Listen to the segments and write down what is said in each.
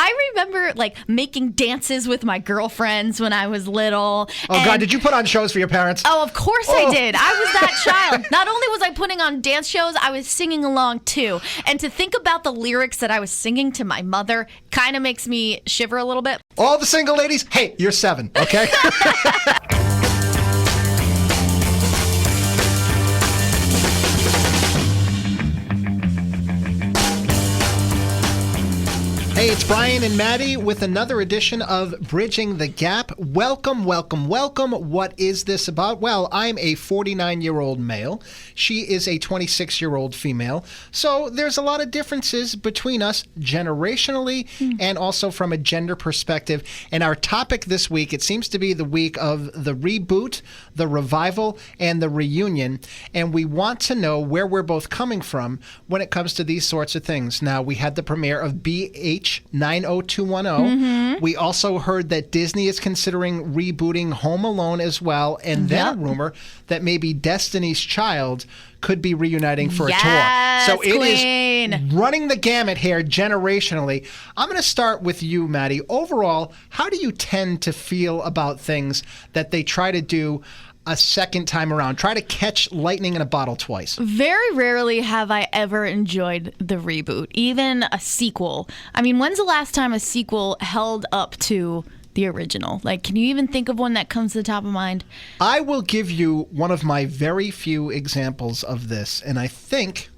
I remember like making dances with my girlfriends when I was little. Oh, God, did you put on shows for your parents? Oh, of course I did. I was that child. Not only was I putting on dance shows, I was singing along too. And to think about the lyrics that I was singing to my mother kind of makes me shiver a little bit. All the single ladies, hey, you're 7, okay? Hey, it's Brian and Maddie with another edition of Bridging the Gap. Welcome, welcome, welcome. What is this about? Well, I'm a 49-year-old male. She is a 26-year-old female. So there's a lot of differences between us generationally and also from a gender perspective. And our topic this week, it seems to be the week of the reboot, the revival, and the reunion. And we want to know where we're both coming from when it comes to these sorts of things. Now, we had the premiere of BH 90210. We also heard that Disney is considering rebooting Home Alone as well, and then a rumor that maybe Destiny's Child could be reuniting for a tour. So it is running the gamut here generationally. I'm going to start with you, Maddie. Overall, how do you tend to feel about things that they try to do a second time around? Try to catch lightning in a bottle twice. Very rarely have I ever enjoyed the reboot, even a sequel. I mean, when's the last time a sequel held up to the original? Like, can you even think of one that comes to the top of mind? I will give you one of my very few examples of this, and I think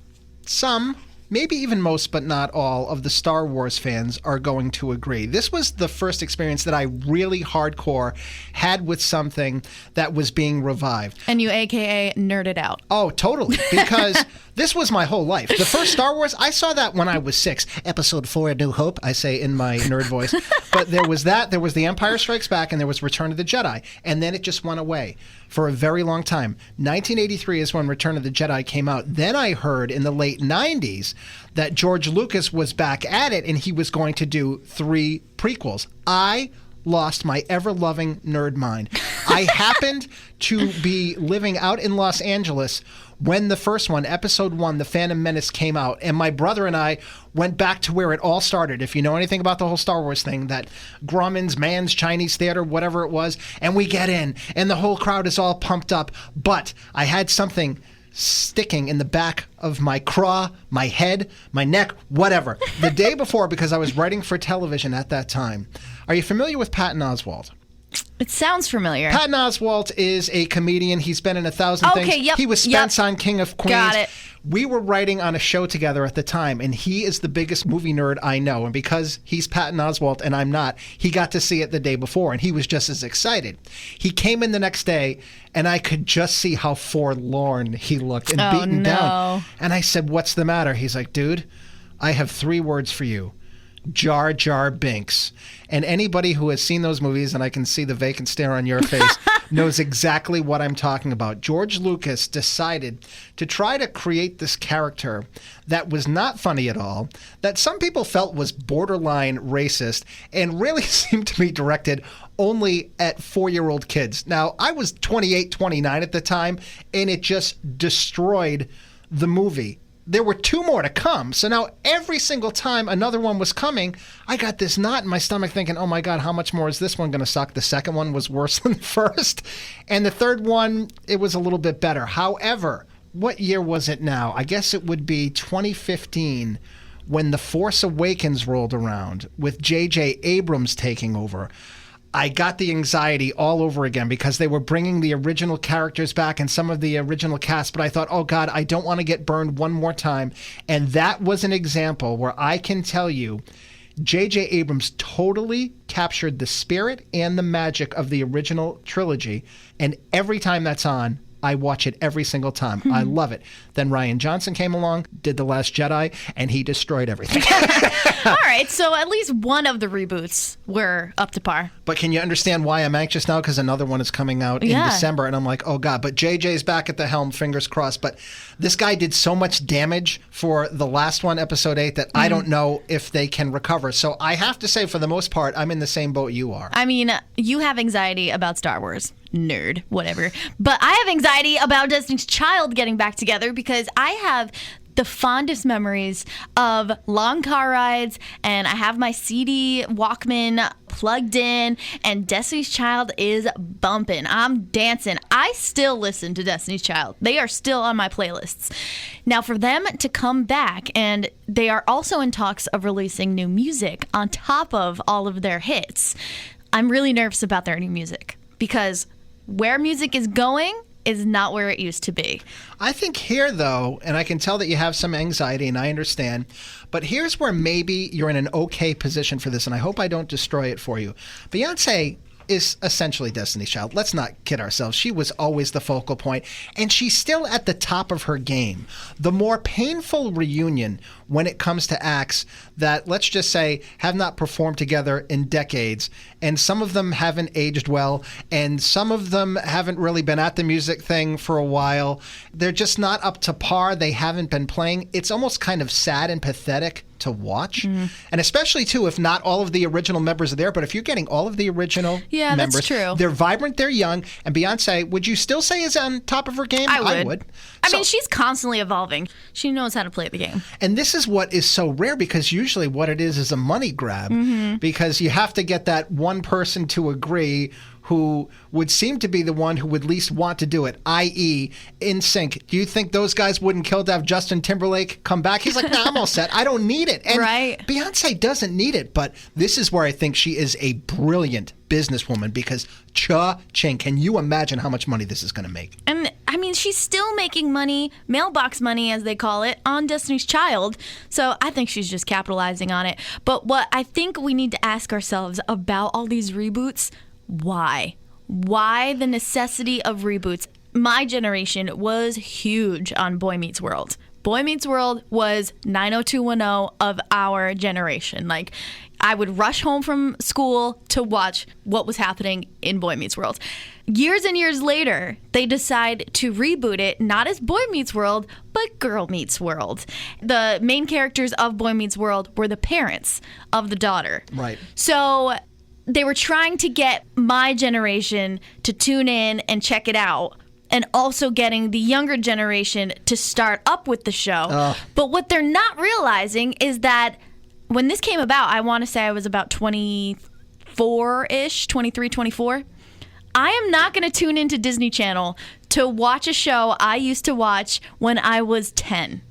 some, maybe even most, but not all, of the Star Wars fans are going to agree. This was the first experience that I really hardcore had with something that was being revived. And you AKA nerded out. Oh, totally. Because this was my whole life. The first Star Wars, I saw that when I was 6. Episode 4, A New Hope, I say in my nerd voice. But there was that, there was The Empire Strikes Back, and there was Return of the Jedi. And then it just went away for a very long time. 1983 is when Return of the Jedi came out. Then I heard in the late 90s that George Lucas was back at it and he was going to do 3 prequels. I lost my ever-loving nerd mind. I happened to be living out in Los Angeles when the first one, Episode 1, The Phantom Menace, came out, and my brother and I went back to where it all started. If you know anything about the whole Star Wars thing, that Grauman's Mann's Chinese Theater, whatever it was, and we get in, and the whole crowd is all pumped up, but I had something sticking in the back of my craw, my head, my neck, whatever. The day before, because I was writing for television at that time. Are you familiar with Patton Oswalt? It sounds familiar. Patton Oswalt is a comedian. He's been in 1,000 things. Yep, he was Spence on King of Queens. Got it. We were writing on a show together at the time, and he is the biggest movie nerd I know. And because he's Patton Oswalt and I'm not, he got to see it the day before, and he was just as excited. He came in the next day, and I could just see how forlorn he looked and beaten down. And I said, "What's the matter?" He's like, "Dude, I have 3 words for you. Jar Jar Binks." And anybody who has seen those movies, and I can see the vacant stare on your face, knows exactly what I'm talking about. George Lucas decided to try to create this character that was not funny at all, that some people felt was borderline racist, and really seemed to be directed only at 4-year-old kids. Now, I was 28, 29 at the time, and it just destroyed the movie. There were 2 more to come. So now every single time another one was coming, I got this knot in my stomach thinking, oh my God, how much more is this one going to suck? The second one was worse than the first. And the third one, it was a little bit better. However, what year was it now? I guess it would be 2015 when The Force Awakens rolled around with J.J. Abrams taking over. I got the anxiety all over again because they were bringing the original characters back and some of the original cast, but I thought, oh God, I don't want to get burned one more time. And that was an example where I can tell you J.J. Abrams totally captured the spirit and the magic of the original trilogy. And every time that's on, I watch it every single time. I love it. Then Rian Johnson came along, did The Last Jedi, and he destroyed everything. All right, so at least one of the reboots were up to par. But can you understand why I'm anxious now? Because another one is coming out in December, and I'm like, oh God. But JJ's back at the helm, fingers crossed. But this guy did so much damage for the last one, Episode 8, that I don't know if they can recover. So I have to say, for the most part, I'm in the same boat you are. I mean, you have anxiety about Star Wars. Nerd, whatever. But I have anxiety about Destiny's Child getting back together because I have the fondest memories of long car rides, and I have my CD Walkman plugged in, and Destiny's Child is bumping. I'm dancing. I still listen to Destiny's Child. They are still on my playlists. Now, for them to come back, and they are also in talks of releasing new music on top of all of their hits, I'm really nervous about their new music, because where music is going is not where it used to be. I think here, though, and I can tell that you have some anxiety, and I understand, but here's where maybe you're in an okay position for this, and I hope I don't destroy it for you. Beyonce is essentially Destiny's Child. Let's not kid ourselves. She was always the focal point, and she's still at the top of her game. The more painful reunion when it comes to acts that, let's just say, have not performed together in decades, and some of them haven't aged well, and some of them haven't really been at the music thing for a while. They're just not up to par. They haven't been playing. It's almost kind of sad and pathetic to watch. And especially, too, if not all of the original members are there, but if you're getting all of the original members, that's true. They're vibrant, they're young, and Beyonce, would you still say is on top of her game? I would. I mean, she's constantly evolving. She knows how to play the game. And this is what is so rare, because usually what it is a money grab, because you have to get that one person to agree who would seem to be the one who would least want to do it, i.e. NSYNC. Do you think those guys wouldn't kill to have Justin Timberlake come back? He's like, nah, I'm all set. I don't need it. And right. Beyonce doesn't need it, but this is where I think she is a brilliant businesswoman, because cha-ching, can you imagine how much money this is going to make? And I mean, she's still making money, mailbox money as they call it, on Destiny's Child. So I think she's just capitalizing on it. But what I think we need to ask ourselves about all these reboots, why? Why the necessity of reboots? My generation was huge on Boy Meets World. Boy Meets World was 90210 of our generation. Like, I would rush home from school to watch what was happening in Boy Meets World. Years and years later, they decide to reboot it, not as Boy Meets World, but Girl Meets World. The main characters of Boy Meets World were the parents of the daughter. Right. So they were trying to get my generation to tune in and check it out, and also getting the younger generation to start up with the show. But what they're not realizing is that when this came about, I want to say I was about 24-ish, 23, 24. I am not going to tune into Disney Channel to watch a show I used to watch when I was 10.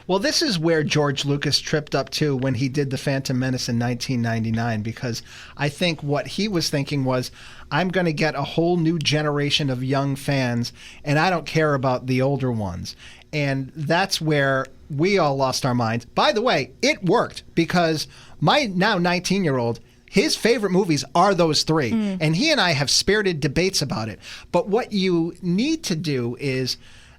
Well, this is where George Lucas tripped up too when he did The Phantom Menace in 1999, because I think what he was thinking was, I'm going to get a whole new generation of young fans, and I don't care about the older ones. And that's where we all lost our minds. By the way, it worked, because my now 19-year-old, his favorite movies are those three. And he and I have spirited debates about it. But what you need to do is,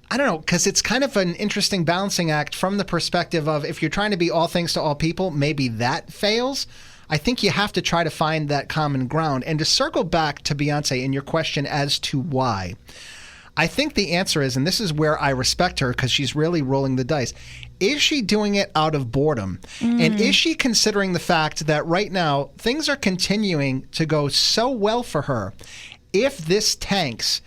I don't know, because it's kind of an interesting balancing act from the perspective of, if you're trying to be all things to all people, maybe that fails. I think you have to try to find that common ground. And to circle back to Beyonce and your question as to why, I think the answer is, and this is where I respect her because she's really rolling the dice, is she doing it out of boredom? And is she considering the fact that right now things are continuing to go so well for her? If this tanks,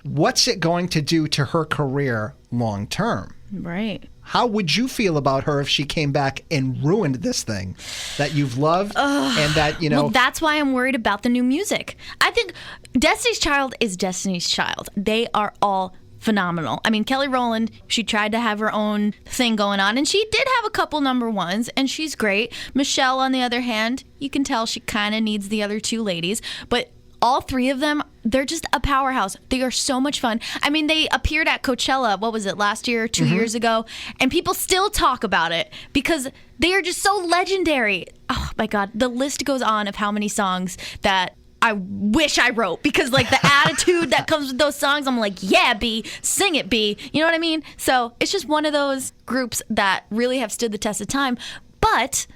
what's it going to do to her career long term? Right. How would you feel about her if she came back and ruined this thing that you've loved and that, you know... Well, that's why I'm worried about the new music. I think Destiny's Child is Destiny's Child. They are all phenomenal. I mean, Kelly Rowland, she tried to have her own thing going on, and she did have a couple number ones, and she's great. Michelle, on the other hand, you can tell she kind of needs the other two ladies, but all three of them, they're just a powerhouse. They are so much fun. I mean, they appeared at Coachella, what was it, last year or 2 years ago? And people still talk about it because they are just so legendary. Oh, my God. The list goes on of how many songs that I wish I wrote, because, like, the attitude that comes with those songs, I'm like, yeah, B, sing it, B. You know what I mean? So it's just one of those groups that really have stood the test of time. But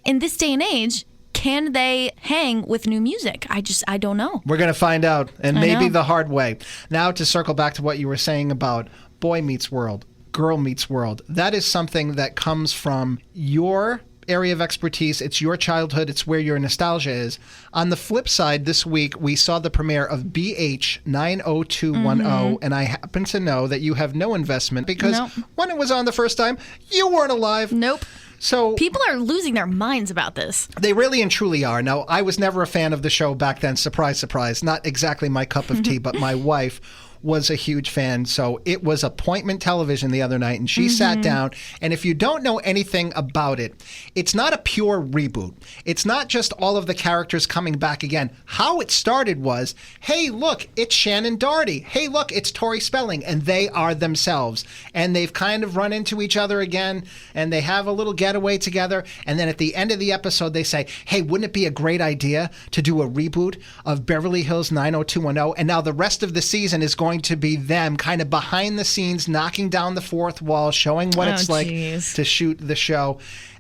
in this day and age, can they hang with new music? I don't know. We're going to find out, and maybe the hard way. Now, to circle back to what you were saying about Boy Meets World, Girl Meets World, that is something that comes from your area of expertise. It's your childhood. It's where your nostalgia is. On the flip side, this week we saw the premiere of BH 90210, and I happen to know that you have no investment because when it was on the first time, you weren't alive. Nope. So people are losing their minds about this. They really and truly are. Now, I was never a fan of the show back then. Surprise, surprise. Not exactly my cup of tea, but my wife was a huge fan. So it was appointment television the other night, and she sat down. And if you don't know anything about it, it's not a pure reboot. It's not just all of the characters coming back again. How it started was, hey, look, it's Shannon Doherty. Hey, look, it's Tori Spelling. And they are themselves. And they've kind of run into each other again, and they have a little getaway together. And then at the end of the episode, they say, hey, wouldn't it be a great idea to do a reboot of Beverly Hills 90210? And now the rest of the season is going to be them kind of behind the scenes, knocking down the fourth wall, showing what it's like to shoot the show.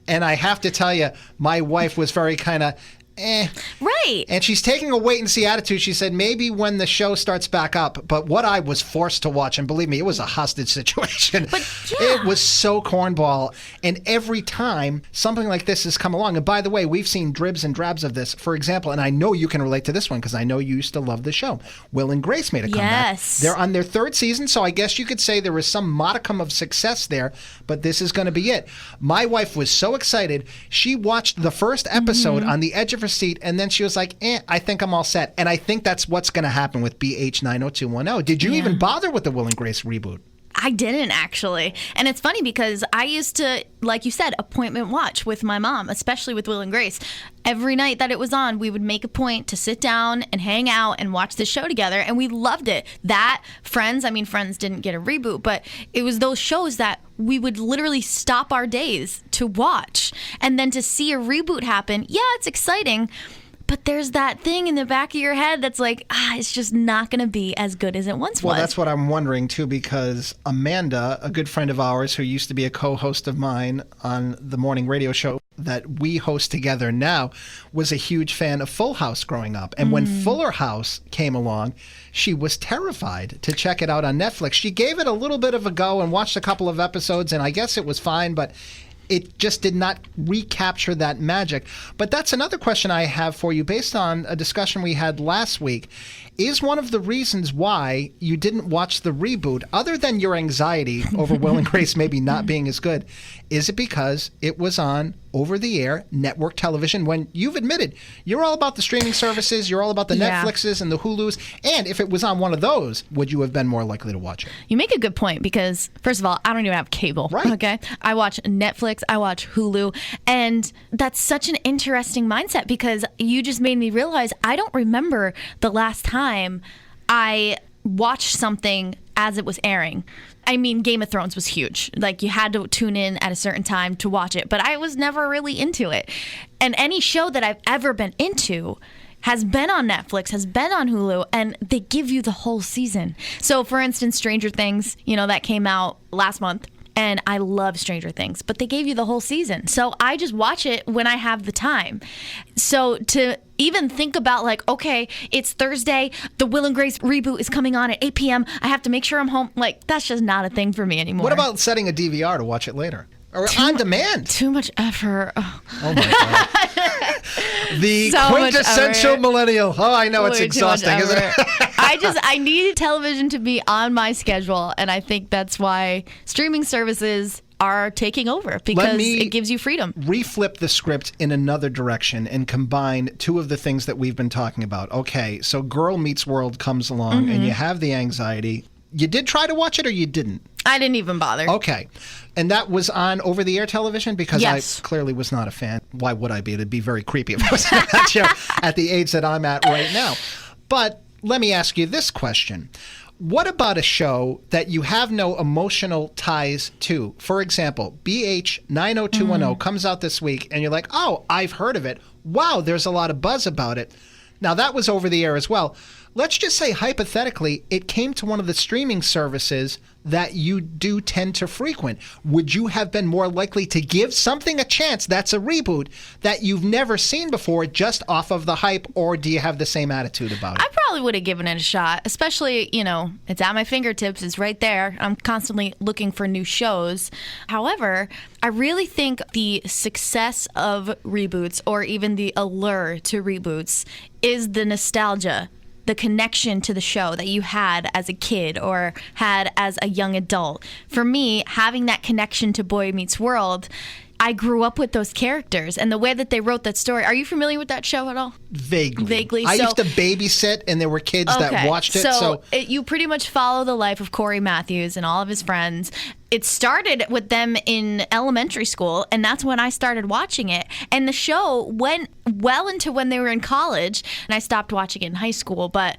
And I have to tell you, my wife was very kind of Right. And she's taking a wait-and-see attitude. She said maybe when the show starts back up. But what I was forced to watch, and believe me, it was a hostage situation. But yeah. It was so cornball. And every time something like this has come along, and by the way, we've seen dribs and drabs of this. For example, and I know you can relate to this one because I know you used to love the show. Will and Grace made a comeback. Yes. They're on their third season, so I guess you could say there was some modicum of success there, but this is going to be it. My wife was so excited. She watched the first episode on the edge of her seat, and then she was like, I think I'm all set. And I think that's what's going to happen with BH 90210. Did you even bother with the Will and Grace reboot? I didn't, actually. And it's funny because I used to, like you said, appointment watch with my mom, especially with Will and Grace. Every night that it was on, we would make a point to sit down and hang out and watch the show together, and we loved it. That, Friends, I mean, Friends didn't get a reboot, but it was those shows that we would literally stop our days to watch. And then to see a reboot happen, yeah, it's exciting, but there's that thing in the back of your head that's like, it's just not going to be as good as it once was. Well, that's what I'm wondering, too, because Amanda, a good friend of ours who used to be a co-host of mine on the morning radio show that we host together now, was a huge fan of Full House growing up. And when Fuller House came along, she was terrified to check it out on Netflix. She gave it a little bit of a go and watched a couple of episodes, and I guess it was fine, but it just did not recapture that magic. But that's another question I have for you based on a discussion we had last week. Is one of the reasons why you didn't watch the reboot, other than your anxiety over Will and Grace maybe not being as good, is it because it was on over-the-air network television when you've admitted you're all about the streaming services, you're all about the Netflixes and the Hulus, and if it was on one of those, would you have been more likely to watch it? You make a good point because, first of all, I don't even have cable, okay? I watch Netflix, I watch Hulu, and that's such an interesting mindset because you just made me realize I don't remember the last time I watched something as it was airing. I mean, Game of Thrones was huge. Like, you had to tune in at a certain time to watch it, but I was never really into it. And any show that I've ever been into has been on Netflix, has been on Hulu, and they give you the whole season. So, for instance, Stranger Things, that came out last month. And I love Stranger Things, but they gave you the whole season. So I just watch it when I have the time. So to even think about like, okay, it's Thursday, the Will and Grace reboot is coming on at 8 p.m. I have to make sure I'm home. Like, that's just not a thing for me anymore. What about setting a DVR to watch it later? Or on demand? Too much effort. Oh my God. The so quintessential millennial. Oh, I know. It's exhausting, isn't it? I need television to be on my schedule, and I think that's why streaming services are taking over because it gives you freedom. Reflip the script in another direction and combine two of the things that we've been talking about. Okay, so Girl Meets World comes along and you have the anxiety. You did try to watch it or you didn't? I didn't even bother. Okay. And that was on over-the-air television? Because I clearly was not a fan. Why would I be? It'd be very creepy if I was on that show at the age that I'm at right now. But let me ask you this question. What about a show that you have no emotional ties to? For example, BH 90210 comes out this week, and you're like, oh, I've heard of it. Wow, there's a lot of buzz about it. Now, that was over the air as well. let's just say hypothetically, it came to one of the streaming services that you do tend to frequent. Would you have been more likely to give something a chance that's a reboot that you've never seen before just off of the hype, or do you have the same attitude about it? I probably would have given it a shot, especially, it's at my fingertips. It's right there. I'm constantly looking for new shows. However, I really think the success of reboots, or even the allure to reboots, is the nostalgia, the connection to the show that you had as a kid or had as a young adult. For me, having that connection to Boy Meets World, I grew up with those characters and the way that they wrote that story. Are you familiar with that show at all? Vaguely. I used to babysit, and there were kids that watched it. You pretty much follow the life of Corey Matthews and all of his friends. It started with them in elementary school, and that's when I started watching it. And the show went well into when they were in college, and I stopped watching it in high school. But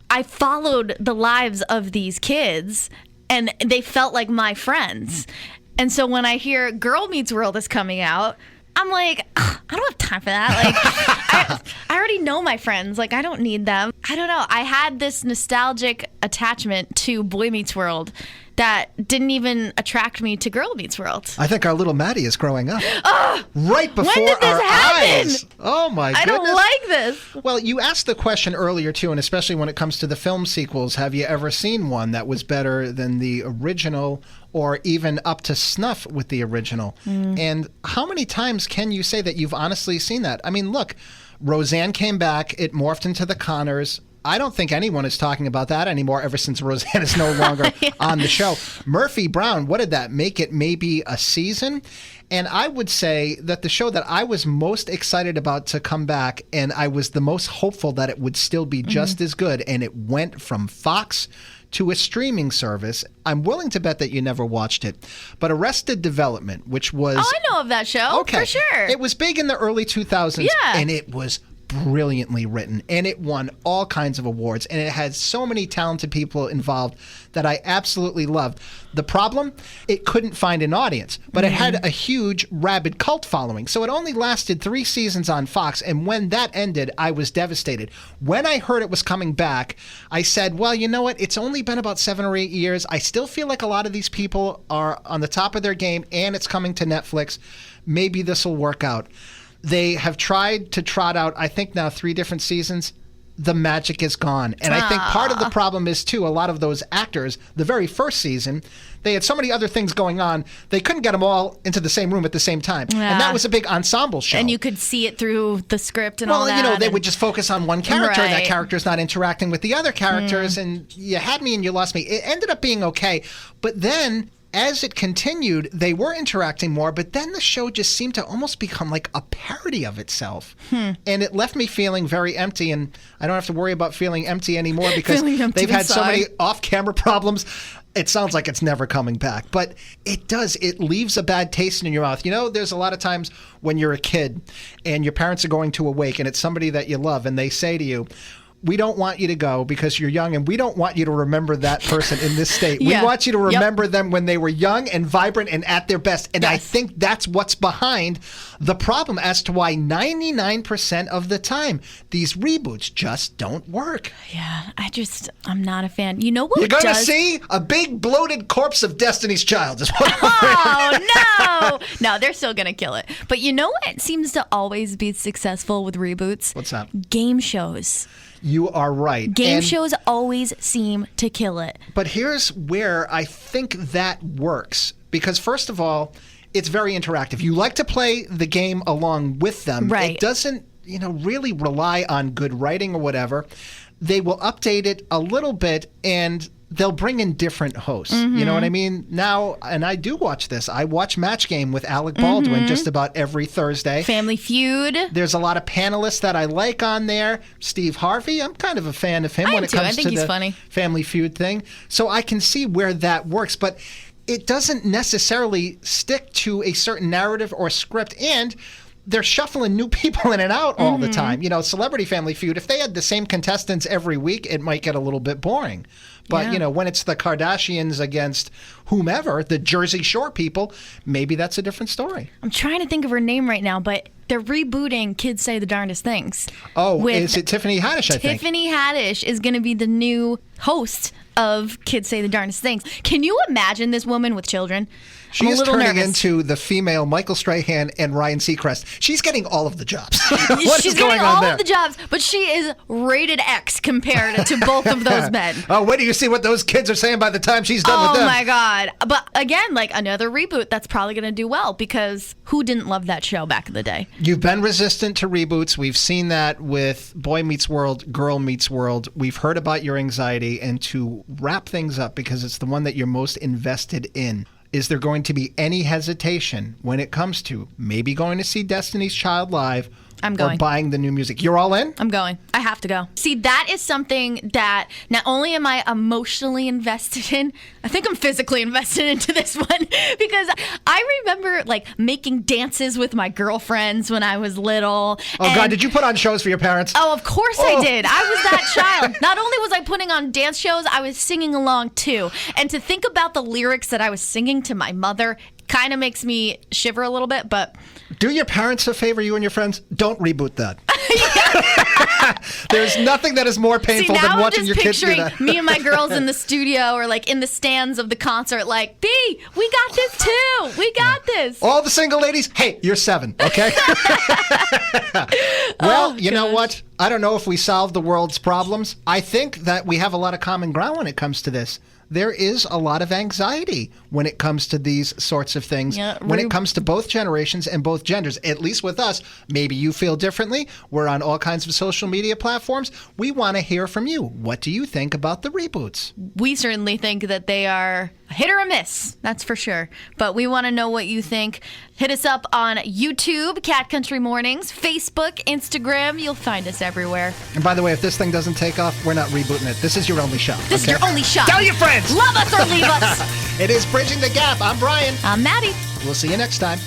I followed the lives of these kids, and they felt like my friends. And so when I hear Girl Meets World is coming out, I'm like, I don't have time for that. Like, I already know my friends. Like, I don't need them. I don't know. I had this nostalgic attachment to Boy Meets World that didn't even attract me to Girl Meets World. I think our little Maddie is growing up. Right before when did this our happen? eyes. Oh, my goodness. I don't like this. Well, you asked the question earlier, too, and especially when it comes to the film sequels, have you ever seen one that was better than the original or even up to snuff with the original? And how many times can you say that you've honestly seen that? I mean, look, Roseanne came back. It morphed into the Connors. I don't think anyone is talking about that anymore ever since Roseanne is no longer on the show. Murphy Brown, what did that make it? Maybe a season? And I would say that the show that I was most excited about to come back, and I was the most hopeful that it would still be just as good, and it went from Fox to a streaming service. I'm willing to bet that you never watched it, but Arrested Development, which was... Oh, I know of that show, for sure. It was big in the early 2000s, and it was brilliantly written, and it won all kinds of awards, and it had so many talented people involved that I absolutely loved. The problem, it couldn't find an audience, but it had a huge, rabid cult following. So it only lasted 3 seasons on Fox, and when that ended, I was devastated. When I heard it was coming back, I said, well, you know what? It's only been about 7 or 8 years. I still feel like a lot of these people are on the top of their game, and it's coming to Netflix. Maybe this will work out. They have tried to trot out, I think now 3 different seasons. The magic is gone. And I think part of the problem is, too, a lot of those actors, the very first season, they had so many other things going on, they couldn't get them all into the same room at the same time. Yeah. And that was a big ensemble show. And you could see it through the script and all that. Well, they would just focus on one character. Right. That character's not interacting with the other characters. And you had me and you lost me. It ended up being okay. But then, as it continued, they were interacting more, but then the show just seemed to almost become like a parody of itself. And it left me feeling very empty, and I don't have to worry about feeling empty anymore because they've had so many off-camera problems. It sounds like it's never coming back, but it does. It leaves a bad taste in your mouth. You know, there's a lot of times when you're a kid and your parents are going to a wake and it's somebody that you love and they say to you, we don't want you to go because you're young, and we don't want you to remember that person in this state. We want you to remember them when they were young and vibrant and at their best. And I think that's what's behind the problem as to why 99% of the time these reboots just don't work. Yeah, I'm not a fan. You know what? You're going to see a big bloated corpse of Destiny's Child. Is what Oh, no. No, they're still going to kill it. But you know what seems to always be successful with reboots? What's that? Game shows. You are right. Game shows always seem to kill it. But here's where I think that works. Because first of all, it's very interactive. You like to play the game along with them. Right. It doesn't, really rely on good writing or whatever. They will update it a little bit, and they'll bring in different hosts. You know what I mean? Now, and I do watch this. I watch Match Game with Alec Baldwin just about every Thursday. Family Feud. There's a lot of panelists that I like on there. Steve Harvey, I'm kind of a fan of him when it comes to the Family Feud thing. So I can see where that works, but it doesn't necessarily stick to a certain narrative or script. And they're shuffling new people in and out all the time. You know, Celebrity Family Feud, if they had the same contestants every week, it might get a little bit boring. But, you know, when it's the Kardashians against whomever, the Jersey Shore people, maybe that's a different story. I'm trying to think of her name right now, but they're rebooting Kids Say the Darndest Things. Oh, is it Tiffany Haddish, I think? Tiffany Haddish is going to be the new host of Kids Say the Darndest Things. Can you imagine this woman with children? She I'm a is little turning nervous. into the female Michael Strahan and Ryan Seacrest. She's getting all of the jobs. She's getting all of the jobs, but she is rated X compared to both of those men. Oh, wait till you see what those kids are saying by the time she's done with them. Oh, my God. But again, like another reboot that's probably going to do well because who didn't love that show back in the day? You've been resistant to reboots. We've seen that with Boy Meets World, Girl Meets World. We've heard about your anxiety. And to wrap things up, because it's the one that you're most invested in, is there going to be any hesitation when it comes to maybe going to see Destiny's Child live I'm going. or buying the new music? You're all in? I'm going. I have to go. See, that is something that not only am I emotionally invested in, I think I'm physically invested into this one because I remember like making dances with my girlfriends when I was little. Oh, God, did you put on shows for your parents? Oh, of course I did. I was that child. Not only was I putting on dance shows, I was singing along too. And to think about the lyrics that I was singing to my mother kind of makes me shiver a little bit, but... Do your parents a favor, you and your friends? Don't reboot that. There's nothing that is more painful than watching your kids do that. See, now I'm just picturing me and my girls in the studio or like in the stands of the concert like, B, we got this too. We got this. All the single ladies, hey, you're 7, okay? Well, you know what? I don't know if we solved the world's problems. I think that we have a lot of common ground when it comes to this. There is a lot of anxiety when it comes to these sorts of things. Yeah, when it comes to both generations and both genders, at least with us. Maybe you feel differently. We're on all kinds of social media platforms. We want to hear from you. What do you think about the reboots? We certainly think that they are a hit or a miss. That's for sure. But we want to know what you think. Hit us up on YouTube, Cat Country Mornings, Facebook, Instagram. You'll find us everywhere. And by the way, if this thing doesn't take off, we're not rebooting it. This is your only show. This is your only shot. Tell your friends. Love us or leave us. It is Bridging the Gap. I'm Brian. I'm Maddie. We'll see you next time.